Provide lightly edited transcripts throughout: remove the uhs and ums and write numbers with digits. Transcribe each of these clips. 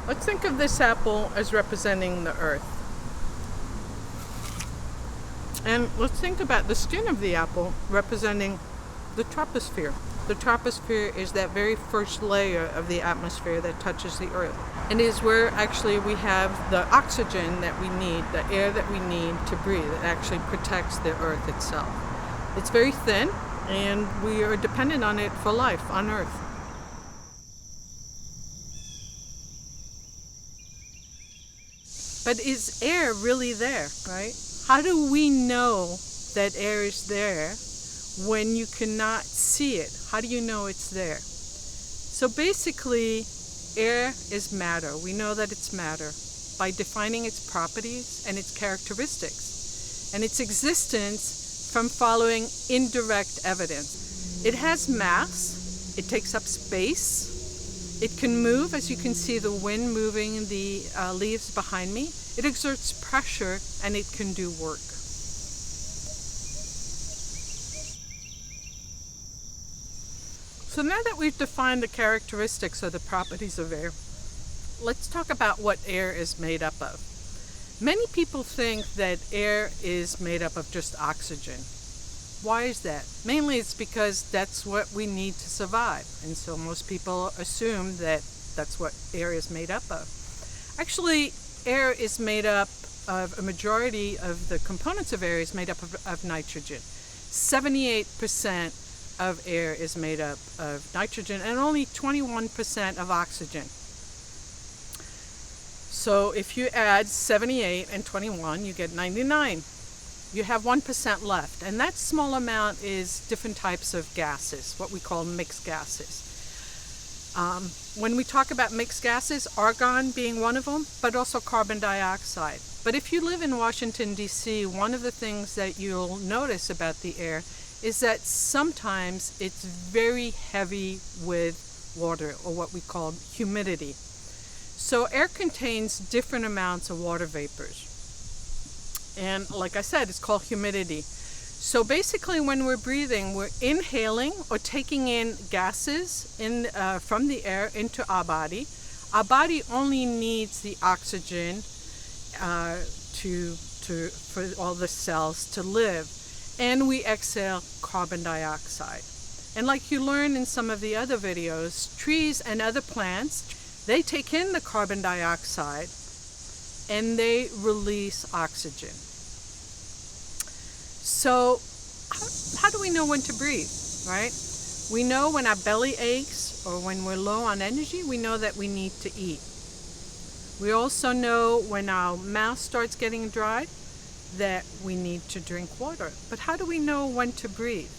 Let's think of this apple as representing the earth. And let's think about the skin of the apple representing the troposphere. The troposphere is that very first layer of the atmosphere that touches the earth. And is where actually we have the oxygen that we need, the air that we need to breathe. It actually protects the earth itself. It's very thin, and we are dependent on it for life on earth. But is air really there, right? How do we know that air is there when you cannot see it? How do you know it's there? So basically, air is matter. We know that it's matter by defining its properties and its characteristics and its existence from following indirect evidence. It has mass, it takes up space, it can move, as you can see the wind moving the leaves behind me. It exerts pressure and it can do work. So now that we've defined the characteristics or the properties of air, let's talk about what air is made up of. Many people think that air is made up of just oxygen. Why is that? Mainly it's because that's what we need to survive. And so most people assume that that's what air is made up of. Actually, air is made up of a majority of the components of air is made up of nitrogen. 78% of air is made up of nitrogen and only 21% of oxygen. So if you add 78 and 21, you get 99. You have 1% left, and that small amount is different types of gases, what we call mixed gases. When we talk about mixed gases, argon being one of them, but also carbon dioxide. But if you live in Washington, D.C., one of the things that you'll notice about the air is that sometimes it's very heavy with water, or what we call humidity. So air contains different amounts of water vapors. And like I said, it's called humidity. So basically when we're breathing, we're inhaling or taking in gases from the air into our body. Our body only needs the oxygen for all the cells to live. And we exhale carbon dioxide. And like you learned in some of the other videos, trees and other plants, they take in the carbon dioxide and they release oxygen. So how do we know when to breathe, right? We know when our belly aches or when we're low on energy, we know that we need to eat. We also know when our mouth starts getting dry that we need to drink water. But how do we know when to breathe?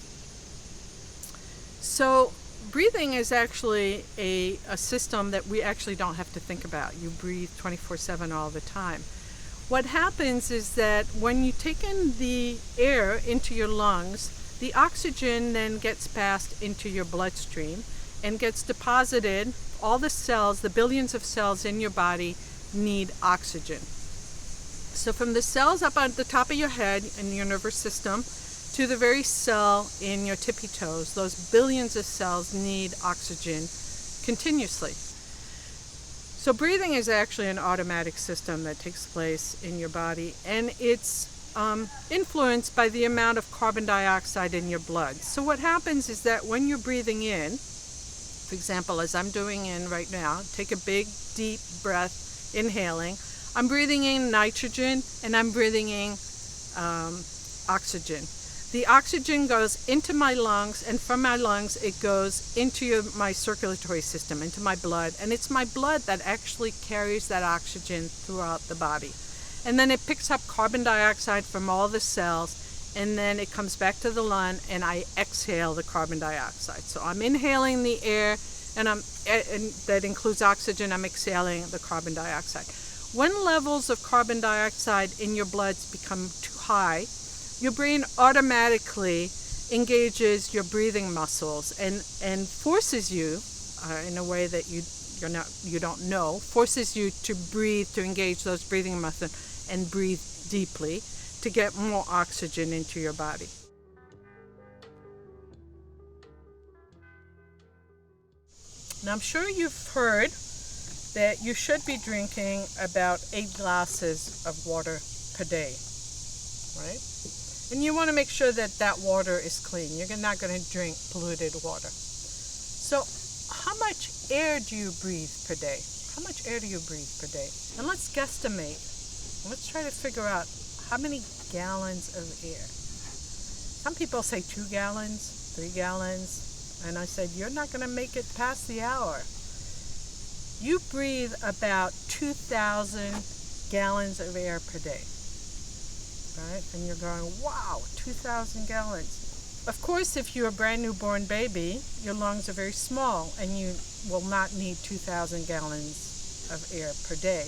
So breathing is actually a system that we actually don't have to think about. You breathe 24/7 all the time. What happens is that when you take in the air into your lungs, the oxygen then gets passed into your bloodstream and gets deposited. All the cells, the billions of cells in your body, need oxygen. So from the cells up at the top of your head in your nervous system to the very cell in your tippy toes, those billions of cells need oxygen continuously. So breathing is actually an automatic system that takes place in your body, and it's influenced by the amount of carbon dioxide in your blood. So what happens is that when you're breathing in, for example, as I'm doing in right now, take a big, deep breath, inhaling, I'm breathing in nitrogen and I'm breathing in oxygen. The oxygen goes into my lungs, and from my lungs it goes into my circulatory system, into my blood, and it's my blood that actually carries that oxygen throughout the body. And then it picks up carbon dioxide from all the cells, and then it comes back to the lung, and I exhale the carbon dioxide. So I'm inhaling the air, and that includes oxygen. I'm exhaling the carbon dioxide. When levels of carbon dioxide in your blood become too high, your brain automatically engages your breathing muscles and forces you, in a way that you don't know, forces you to breathe, to engage those breathing muscles and breathe deeply to get more oxygen into your body. Now I'm sure you've heard that you should be drinking about 8 glasses of water per day, right? And you want to make sure that that water is clean. You're not going to drink polluted water. So how much air do you breathe per day? How much air do you breathe per day? And let's guesstimate. Let's try to figure out how many gallons of air. Some people say 2 gallons, 3 gallons, and I said, you're not going to make it past the hour. You breathe about 2,000 gallons of air per day, right? And you're going, wow, 2,000 gallons. Of course, if you're a brand new born baby, your lungs are very small and you will not need 2,000 gallons of air per day.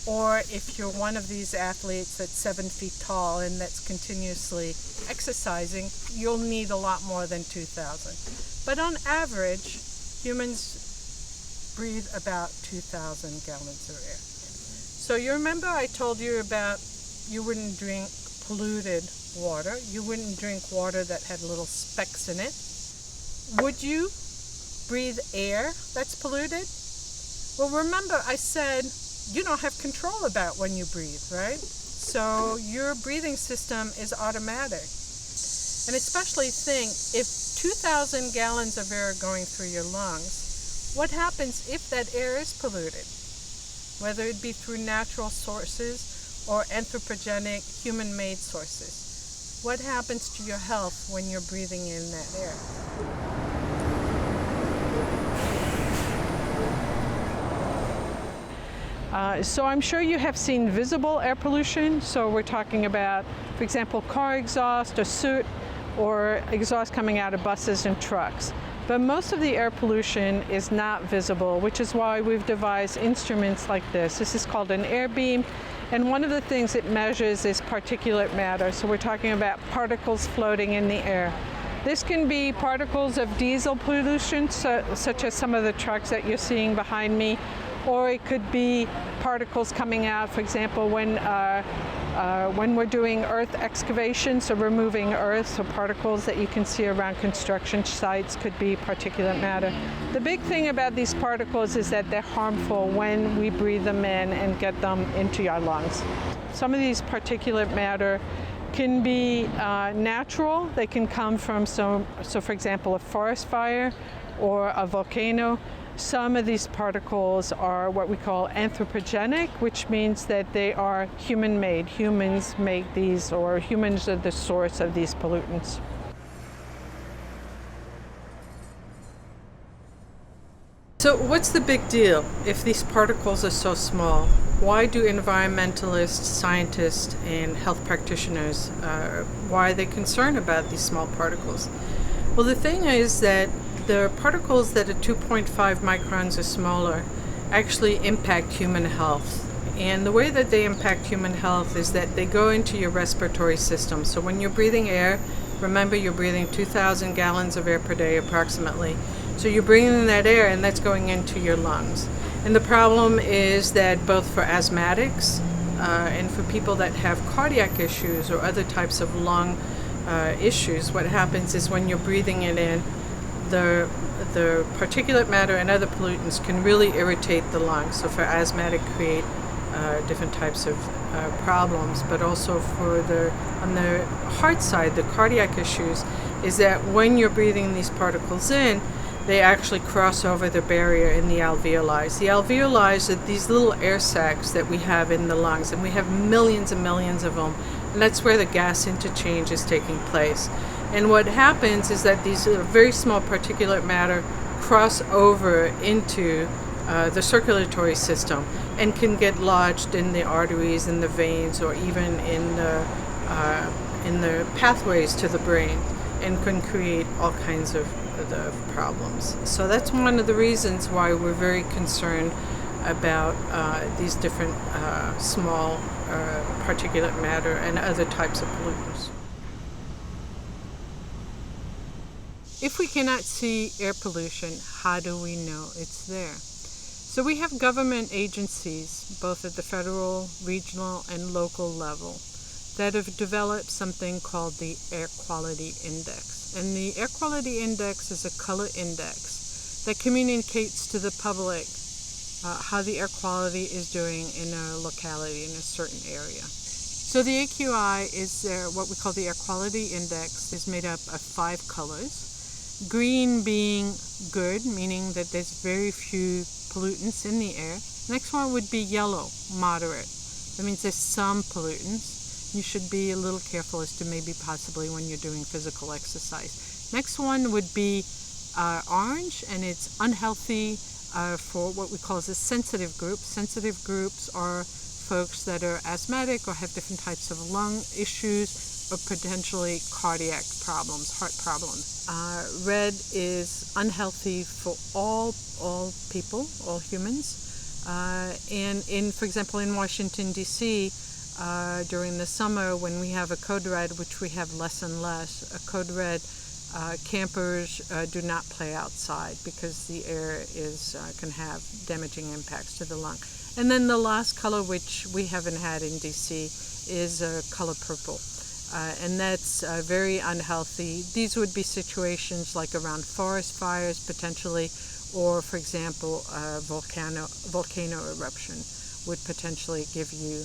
Or if you're one of these athletes that's 7 feet tall and that's continuously exercising, you'll need a lot more than 2,000. But on average, humans breathe about 2,000 gallons of air. So you remember I told you about you wouldn't drink polluted water. You wouldn't drink water that had little specks in it. Would you breathe air that's polluted? Well, remember I said you don't have control about when you breathe, right? So your breathing system is automatic. And especially think, if 2,000 gallons of air are going through your lungs, what happens if that air is polluted? Whether it be through natural sources or anthropogenic human-made sources. What happens to your health when you're breathing in that air? So I'm sure you have seen visible air pollution. So we're talking about, for example, car exhaust or soot or exhaust coming out of buses and trucks. But most of the air pollution is not visible, which is why we've devised instruments like this. This is called an air beam, and one of the things it measures is particulate matter. So we're talking about particles floating in the air. This can be particles of diesel pollution, such as some of the trucks that you're seeing behind me, or it could be particles coming out, for example, when we're doing earth excavation, so removing earth, so particles that you can see around construction sites could be particulate matter. The big thing about these particles is that they're harmful when we breathe them in and get them into our lungs. Some of these particulate matter can be natural. They can come from, so for example, a forest fire or a volcano. Some of these particles are what we call anthropogenic, which means that they are human-made. Humans make these, or humans are the source of these pollutants. So what's the big deal if these particles are so small? Why do environmentalists, scientists, and health practitioners, why are they concerned about these small particles? Well, the thing is that the particles that are 2.5 microns or smaller actually impact human health. And the way that they impact human health is that they go into your respiratory system. So when you're breathing air, remember you're breathing 2,000 gallons of air per day approximately. So you're breathing in that air and that's going into your lungs. And the problem is that both for asthmatics and for people that have cardiac issues or other types of lung issues, what happens is when you're breathing it in, the particulate matter and other pollutants can really irritate the lungs. So for asthmatic, create different types of problems, but also on the heart side, the cardiac issues is that when you're breathing these particles in, they actually cross over the barrier in the alveoli. The alveoli are these little air sacs that we have in the lungs, and we have millions and millions of them, and that's where the gas interchange is taking place. And what happens is that these very small particulate matter cross over into the circulatory system and can get lodged in the arteries, in the veins, or even in the pathways to the brain, and can create all kinds of the problems. So that's one of the reasons why we're very concerned about these different small particulate matter and other types of pollutants. If we cannot see air pollution, how do we know it's there? So we have government agencies, both at the federal, regional, and local level, that have developed something called the Air Quality Index. And the Air Quality Index is a color index that communicates to the public how the air quality is doing in a locality, in a certain area. So the AQI is what we call the air quality index, is made up of 5 colors. Green being good, meaning that there's very few pollutants in the air. Next one would be yellow, moderate. That means there's some pollutants. You should be a little careful as to maybe possibly when you're doing physical exercise. Next one would be orange, and it's unhealthy for what we call as a sensitive group. Sensitive groups are folks that are asthmatic or have different types of lung issues or potentially cardiac problems, heart problems. Red is unhealthy for all people, all humans. And for example, in Washington, D.C., during the summer when we have a code red, which we have less and less, a code red, campers do not play outside because the air can have damaging impacts to the lung. And then the last color, which we haven't had in DC, is color purple. And that's very unhealthy. These would be situations like around forest fires potentially, or for example, volcano eruption would potentially give you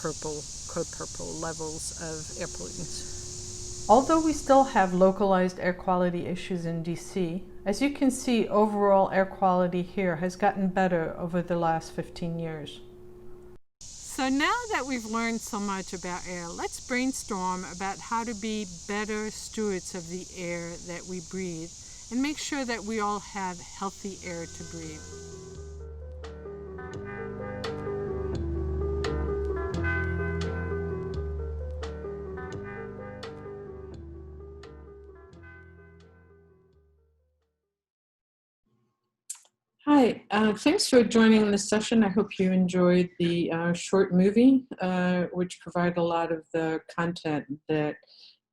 code purple levels of air pollutants. Although we still have localized air quality issues in DC, as you can see, overall air quality here has gotten better over the last 15 years. So now that we've learned so much about air, let's brainstorm about how to be better stewards of the air that we breathe and make sure that we all have healthy air to breathe. Hi, thanks for joining this session. I hope you enjoyed the short movie, which provided a lot of the content that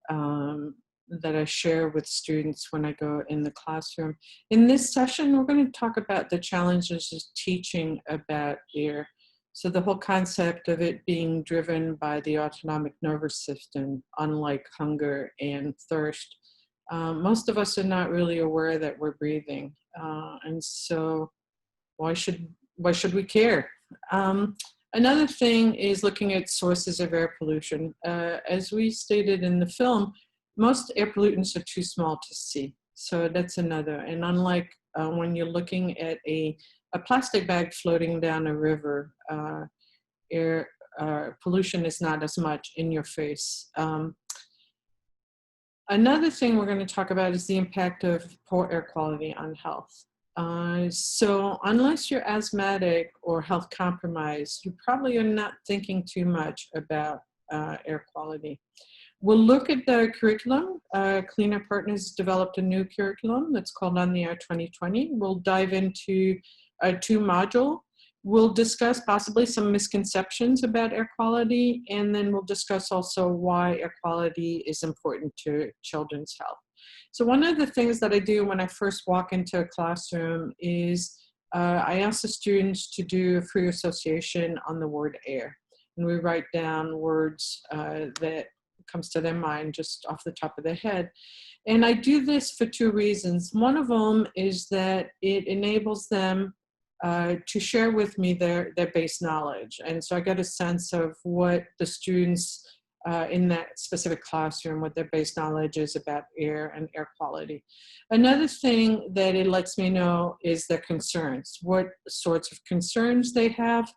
I share with students when I go in the classroom. In this session, we're going to talk about the challenges of teaching about air. So the whole concept of it being driven by the autonomic nervous system, unlike hunger and thirst. Most of us are not really aware that we're breathing. And so why should we care? Another thing is looking at sources of air pollution. As we stated in the film, most air pollutants are too small to see. So that's another. And unlike when you're looking at a plastic bag floating down a river, air pollution is not as much in your face. Another thing we're going to talk about is the impact of poor air quality on health. So unless you're asthmatic or health compromised, you probably are not thinking too much about air quality. We'll look at the curriculum. Clean Air Partners developed a new curriculum that's called On the Air 2020. We'll dive into a 2-module. We'll discuss possibly some misconceptions about air quality, and then we'll discuss also why air quality is important to children's health. So one of the things that I do when I first walk into a classroom is I ask the students to do a free association on the word air. And we write down words that comes to their mind just off the top of their head. And I do this for 2 reasons. One of them is that it enables them to share with me their base knowledge. And so I get a sense of what the students in that specific classroom, what their base knowledge is about air and air quality. Another thing that it lets me know is their concerns, what sorts of concerns they have.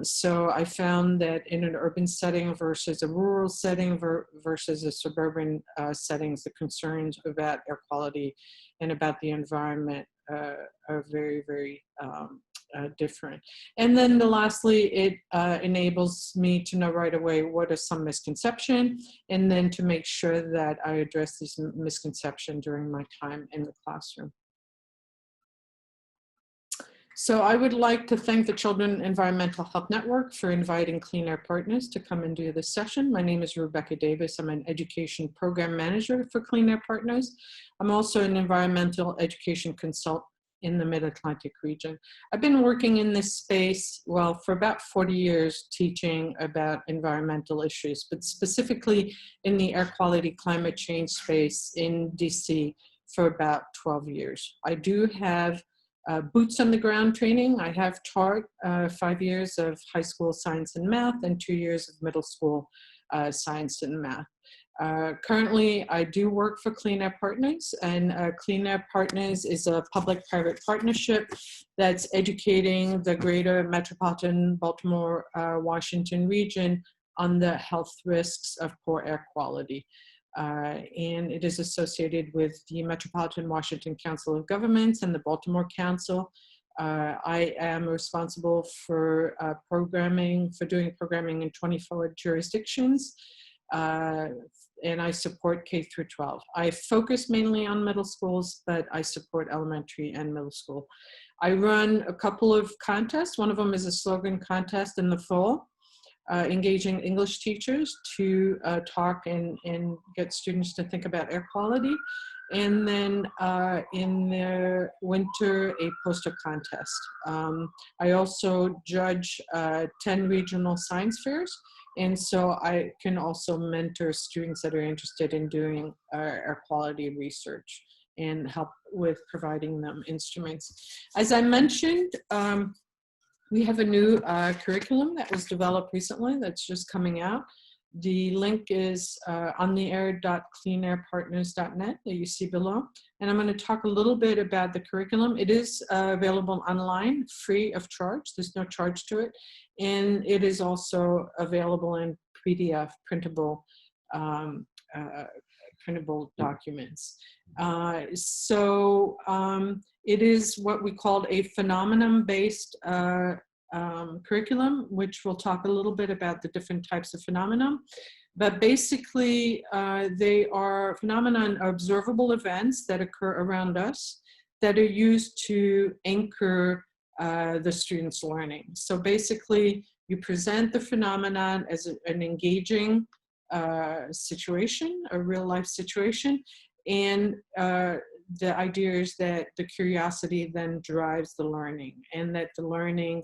So I found that in an urban setting versus a rural setting versus a suburban settings, the concerns about air quality and about the environment are very, very different. And then lastly, it enables me to know right away what are some misconceptions, and then to make sure that I address these misconceptions during my time in the classroom. So I would like to thank the Children Environmental Health Network for inviting Clean Air Partners to come and do this session. My name is Rebecca Davis. I'm an education program manager for Clean Air Partners. I'm also an environmental education consultant in the Mid-Atlantic region. I've been working in this space, well, for about 40 years, teaching about environmental issues, but specifically in the air quality climate change space in DC for about 12 years. I do have boots on the ground training. I have taught 5 years of high school science and math and 2 years of middle school science and math. Currently, I do work for Clean Air Partners, and Clean Air Partners is a public-private partnership that's educating the greater metropolitan Baltimore, Washington region on the health risks of poor air quality. And it is associated with the Metropolitan Washington Council of Governments and the Baltimore Council. I am responsible for doing programming in 24 jurisdictions. And I support K through 12. I focus mainly on middle schools, but I support elementary and middle school. I run a couple of contests. One of them is a slogan contest in the fall, engaging English teachers to talk and get students to think about air quality. And then in the winter, a poster contest. I also judge 10 regional science fairs. And so I can also mentor students that are interested in doing air quality research and help with providing them instruments. As I mentioned, we have a new curriculum that was developed recently that's just coming out. The link is ontheair.cleanairpartners.net that you see below. And I'm going to talk a little bit about the curriculum. It is available online, free of charge. There's no charge to it. And it is also available in PDF, printable documents. It is what we called a phenomenon-based curriculum, which we'll talk a little bit about the different types of phenomena. But basically, they are phenomenon observable events that occur around us that are used to anchor the students' learning. So basically, you present the phenomenon as an engaging situation, a real life situation, and the idea is that the curiosity then drives the learning, and that the learning,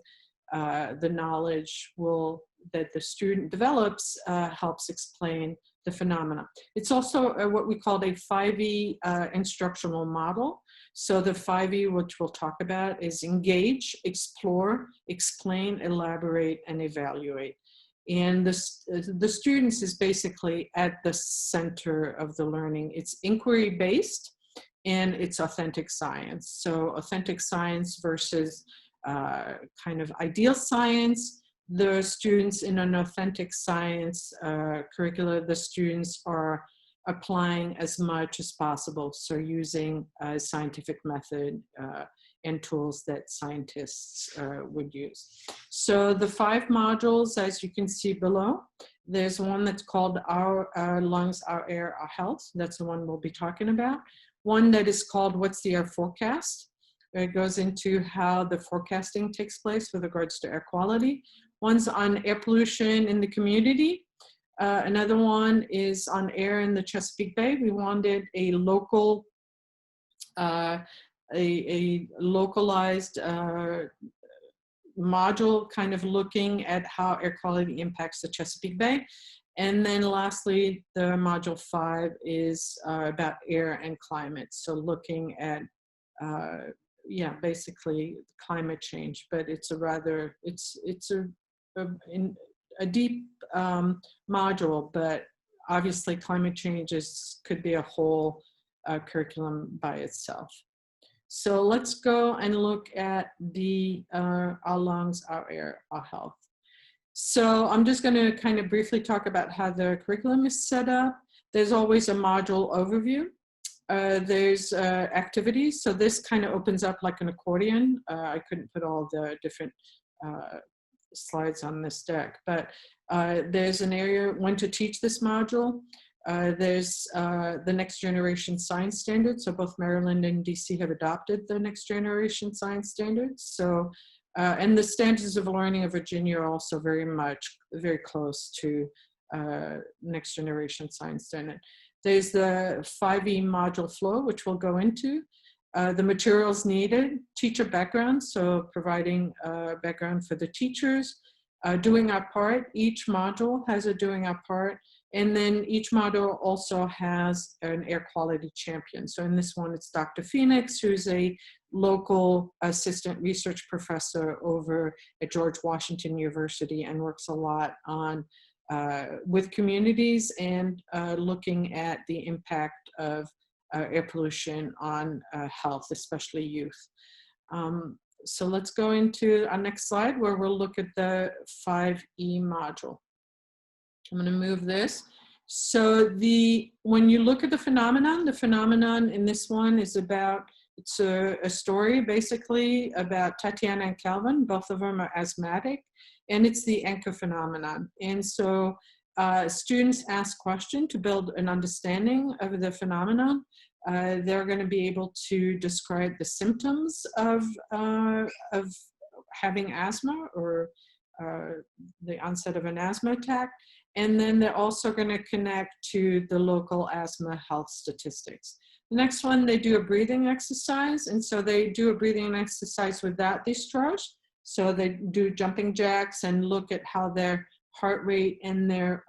the knowledge that the student develops helps explain the phenomena. It's also what we call a 5E instructional model. So the 5E, which we'll talk about, is engage, explore, explain, elaborate, and evaluate. And the students is basically at the center of the learning. It's inquiry-based, and it's authentic science. So authentic science versus kind of ideal science. The students in an authentic science curricula, the students are applying as much as possible. So using a scientific method and tools that scientists would use. So the 5 modules, as you can see below, there's one that's called Our Lungs, Our Air, Our Health. That's the one we'll be talking about. One that is called What's the Air Forecast? It goes into how the forecasting takes place with regards to air quality. One's on air pollution in the community. Another one is on air in the Chesapeake Bay. We wanted a local, a localized module kind of looking at how air quality impacts the Chesapeake Bay. And then lastly, the module 5 is about air and climate. So looking at, basically climate change, but it's a deep module, but obviously climate change could be a whole curriculum by itself. So let's go and look at the Our Lungs, Our Air, Our Health. So I'm just going to kind of briefly talk about how the curriculum is set up. There's always a module overview. There's activities. So this kind of opens up like an accordion. I couldn't put all the different slides on this deck, but there's an area when to teach this module. There's the Next Generation Science Standards. So both Maryland and DC have adopted the Next Generation Science Standards. So, and the Standards of Learning of Virginia are also very close to Next Generation Science Standard. There's the 5E module flow, which we'll go into. The materials needed, teacher background, so providing background for the teachers, doing our part. Each module has a doing our part, and then each module also has an air quality champion. So in this one, it's Dr. Phoenix, who's a local assistant research professor over at George Washington University and works a lot on with communities and looking at the impact of air pollution on health, especially youth. So let's go into our next slide where we'll look at the 5E module. I'm going to move this. So when you look at the phenomenon in this one is about, it's a story basically about Tatiana and Calvin. Both of them are asthmatic, and it's the anchor phenomenon. And so students ask questions to build an understanding of the phenomenon. They're going to be able to describe the symptoms of having asthma or the onset of an asthma attack. And then they're also going to connect to the local asthma health statistics. The next one, they do a breathing exercise. And so they do a breathing exercise without discharge. So they do jumping jacks and look at how their heart rate and their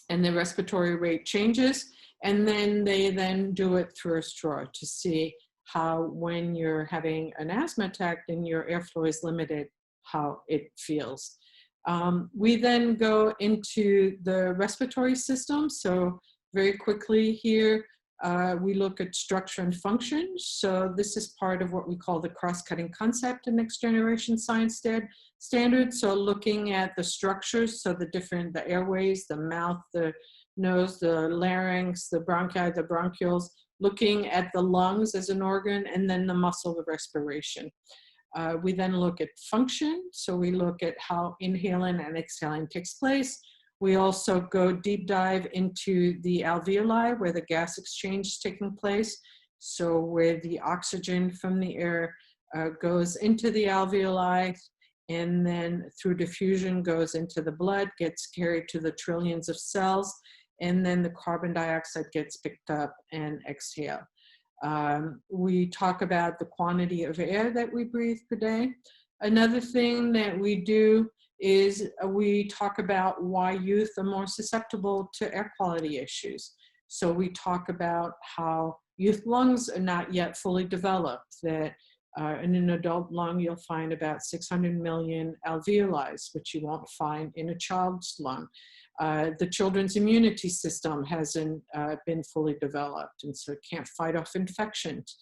respiratory rate changes. And then they then do it through a straw to see how, when you're having an asthma attack and your airflow is limited, how it feels. We then go into the respiratory system. So very quickly here, we look at structure and function. So this is part of what we call the cross-cutting concept in next generation science standards. So looking at the structures, so the airways, the mouth, the nose, the larynx, the bronchi, the bronchioles, looking at the lungs as an organ, and then the muscle of respiration. We then look at function. So we look at how inhaling and exhaling takes place. We also go deep dive into the alveoli where the gas exchange is taking place. So where the oxygen from the air goes into the alveoli and then through diffusion goes into the blood, gets carried to the trillions of cells, and then the carbon dioxide gets picked up and exhaled. We talk about the quantity of air that we breathe per day. Another thing that we do is we talk about why youth are more susceptible to air quality issues. So we talk about how youth lungs are not yet fully developed, that in an adult lung you'll find about 600 million alveoli, which you won't find in a child's lung. The children's immunity system hasn't been fully developed, and so it can't fight off infections,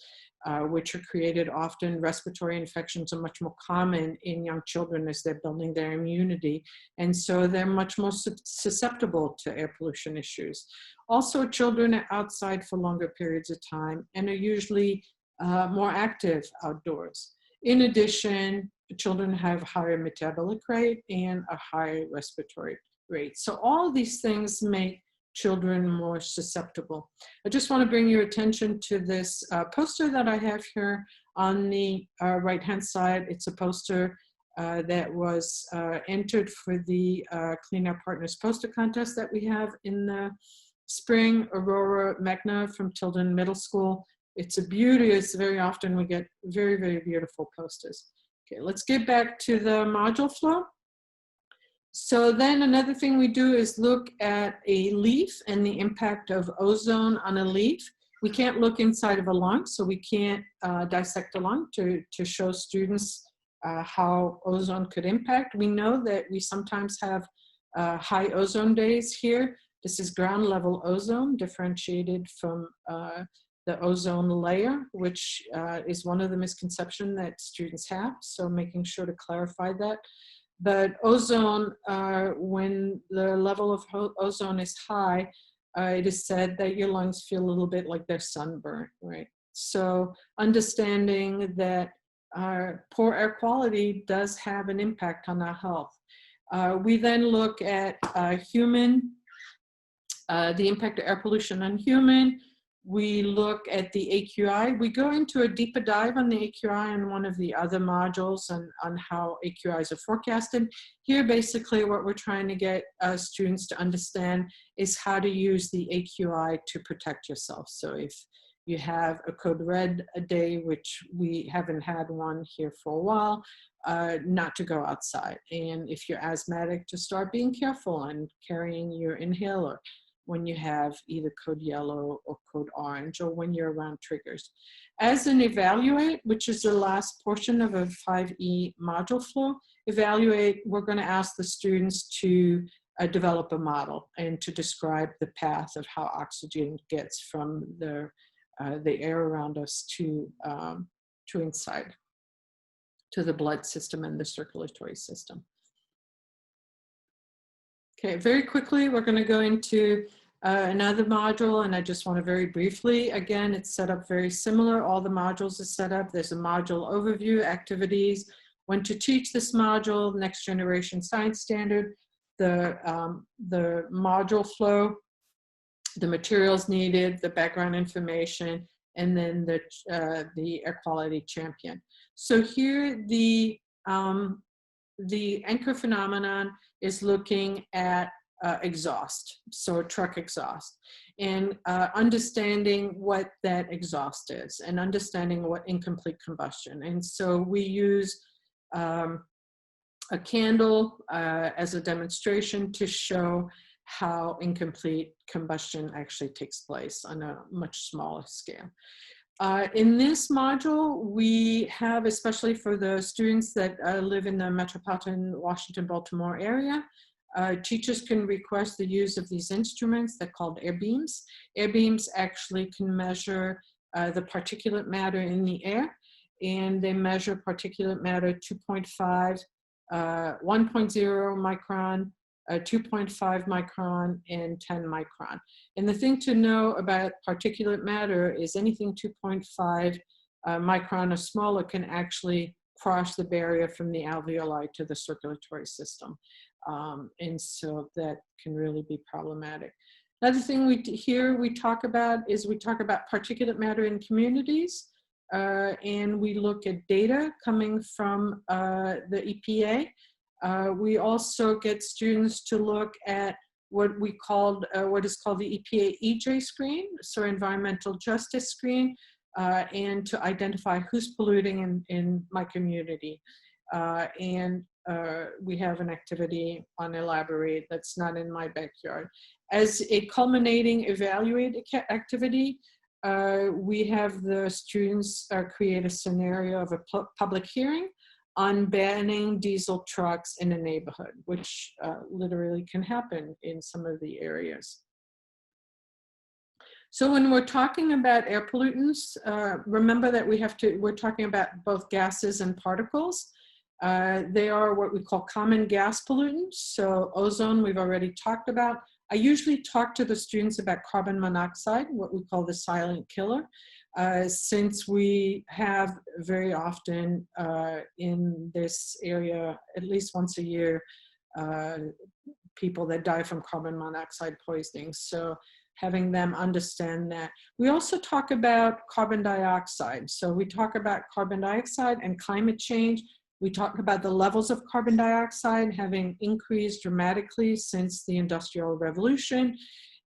which are created often. Respiratory infections are much more common in young children as they're building their immunity, and so they're much more susceptible to air pollution issues. Also, children are outside for longer periods of time and are usually more active outdoors. In addition, children have higher metabolic rate and a higher respiratory rate. So all these things make children more susceptible. I just want to bring your attention to this poster that I have here on the right-hand side. It's a poster that was entered for the Clean Air Partners poster contest that we have in the spring. Aurora Magna from Tilden Middle School. It's a beauty. It's very often we get very, very beautiful posters. Okay, let's get back to the module flow. So then another thing we do is look at a leaf and the impact of ozone on a leaf. We can't look inside of a lung, so we can't dissect a lung to show students how ozone could impact. We know that we sometimes have high ozone days here. This is ground level ozone differentiated from the ozone layer, which is one of the misconceptions that students have. So making sure to clarify that. But ozone, when the level of ozone is high, it is said that your lungs feel a little bit like they're sunburned, right? So understanding that poor air quality does have an impact on our health. We then look at the impact of air pollution on human. We look at the AQI. We go into a deeper dive on the AQI in one of the other modules on how AQIs are forecasted. Here, basically, what we're trying to get students to understand is how to use the AQI to protect yourself. So if you have a code red a day, which we haven't had one here for a while, not to go outside. And if you're asthmatic, to start being careful and carrying your inhaler. when you have either code yellow or code orange, or when you're around triggers. As an evaluate, which is the last portion of a 5E module flow, evaluate, we're going to ask the students to develop a model and to describe the path of how oxygen gets from the air around us to inside, to the blood system and the circulatory system. Okay, very quickly, we're going to go into another module, and I just want to very briefly, again, it's set up very similar. All the modules are set up. There's a module overview, activities, when to teach this module, next generation science standard, the module flow, the materials needed, the background information, and then the air quality champion. So here the anchor phenomenon is looking at exhaust, so truck exhaust, and understanding what that exhaust is, and understanding what incomplete combustion. And so we use a candle as a demonstration to show how incomplete combustion actually takes place on a much smaller scale. In this module, we have, especially for the students that live in the metropolitan Washington, Baltimore area, teachers can request the use of these instruments. They're called air beams. Air beams actually can measure the particulate matter in the air, and they measure particulate matter 2.5, 1.0 micron, 2.5 micron, and 10 micron. And the thing to know about particulate matter is anything 2.5 micron or smaller can actually cross the barrier from the alveoli to the circulatory system. And so that can really be problematic. Another thing we talk about particulate matter in communities. And we look at data coming from the EPA. We also get students to look at what is called the EPA EJ screen, so environmental justice screen, and to identify who's polluting in my community. And we have an activity on Elaborate that's not in my backyard. As a culminating evaluate activity, we have the students create a scenario of a public hearing on banning diesel trucks in a neighborhood, which literally can happen in some of the areas. So when we're talking about air pollutants, remember that we're talking about both gases and particles. They are what we call common gas pollutants. So ozone, we've already talked about. I usually talk to the students about carbon monoxide, what we call the silent killer, since we have very often in this area, at least once a year, people that die from carbon monoxide poisoning. So having them understand that. We also talk about carbon dioxide. So we talk about carbon dioxide and climate change. We talk about the levels of carbon dioxide having increased dramatically since the Industrial Revolution,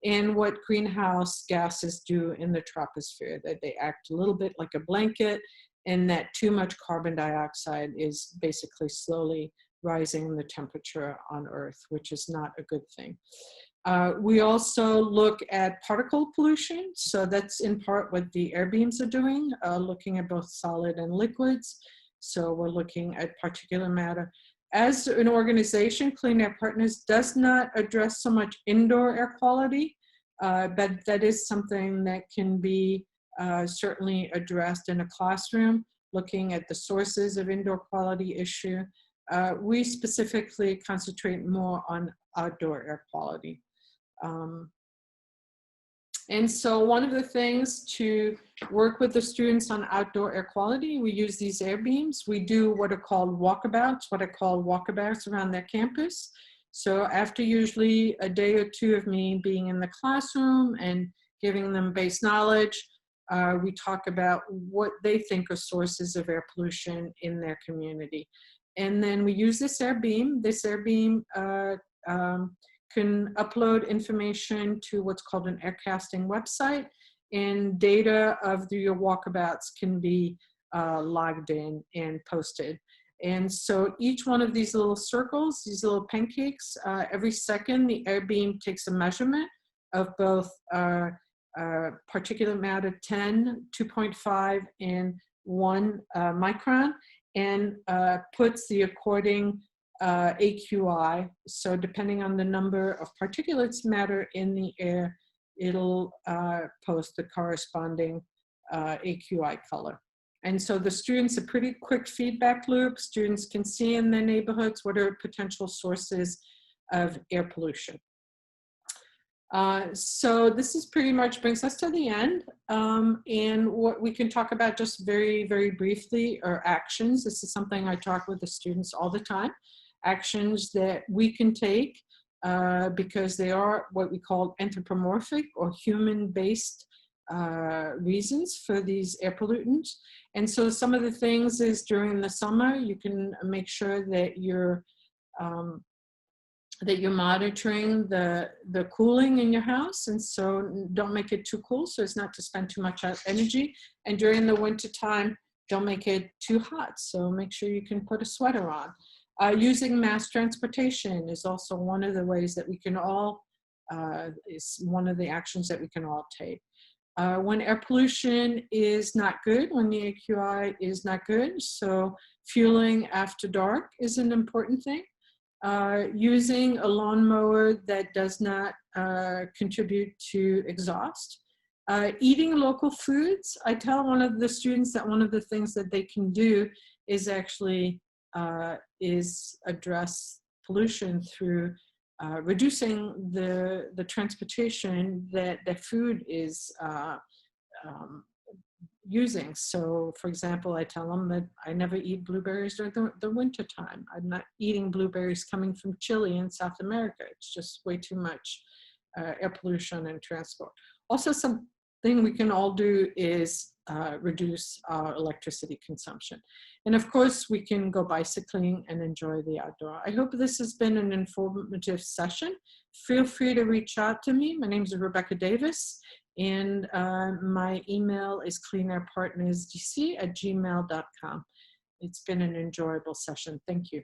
and what greenhouse gases do in the troposphere, that they act a little bit like a blanket, and that too much carbon dioxide is basically slowly rising the temperature on Earth, which is not a good thing. We also look at particle pollution. So that's in part what the air beams are doing, looking at both solid and liquids. So we're looking at particulate matter. As an organization, Clean Air Partners does not address so much indoor air quality, but that is something that can be certainly addressed in a classroom, looking at the sources of indoor quality issue. We specifically concentrate more on outdoor air quality. And so one of the things to work with the students on outdoor air quality, we use these air beams. We do what are called walkabouts around their campus. So after usually a day or two of me being in the classroom and giving them base knowledge, we talk about what they think are sources of air pollution in their community. And then we use this air beam. This air beam can upload information to what's called an aircasting website, and data of your walkabouts can be logged in and posted. And so each one of these little circles, these little pancakes, every second the air beam takes a measurement of both particulate matter 10, 2.5, and 1 micron, and puts the according AQI. So depending on the number of particulates matter in the air, it'll post the corresponding AQI color. And so the students, a pretty quick feedback loop. Students can see in their neighborhoods what are potential sources of air pollution. So this is pretty much brings us to the end. And what we can talk about just very, very briefly are actions. This is something I talk with the students all the time. Actions that we can take because they are what we call anthropomorphic or human-based reasons for these air pollutants. And so some of the things is during the summer, you can make sure that you're monitoring the cooling in your house, and so don't make it too cool so as not to spend too much energy. And during the winter time, don't make it too hot, so make sure you can put a sweater on. Using mass transportation is also one of the ways that we can all, is one of the actions that we can all take. When air pollution is not good, when the AQI is not good, so fueling after dark is an important thing. Using a lawnmower that does not contribute to exhaust. Eating local foods. I tell one of the students that one of the things that they can do is actually address pollution through reducing the transportation that food is using. So for example, I tell them that I never eat blueberries during the winter time. I'm not eating blueberries coming from Chile in South America. It's just way too much air pollution and transport. Also, something we can all do is reduce our electricity consumption. And of course, we can go bicycling and enjoy the outdoor. I hope this has been an informative session. Feel free to reach out to me. My name is Rebecca Davis, and my email is cleanairpartnersdc@gmail.com. It's been an enjoyable session. Thank you.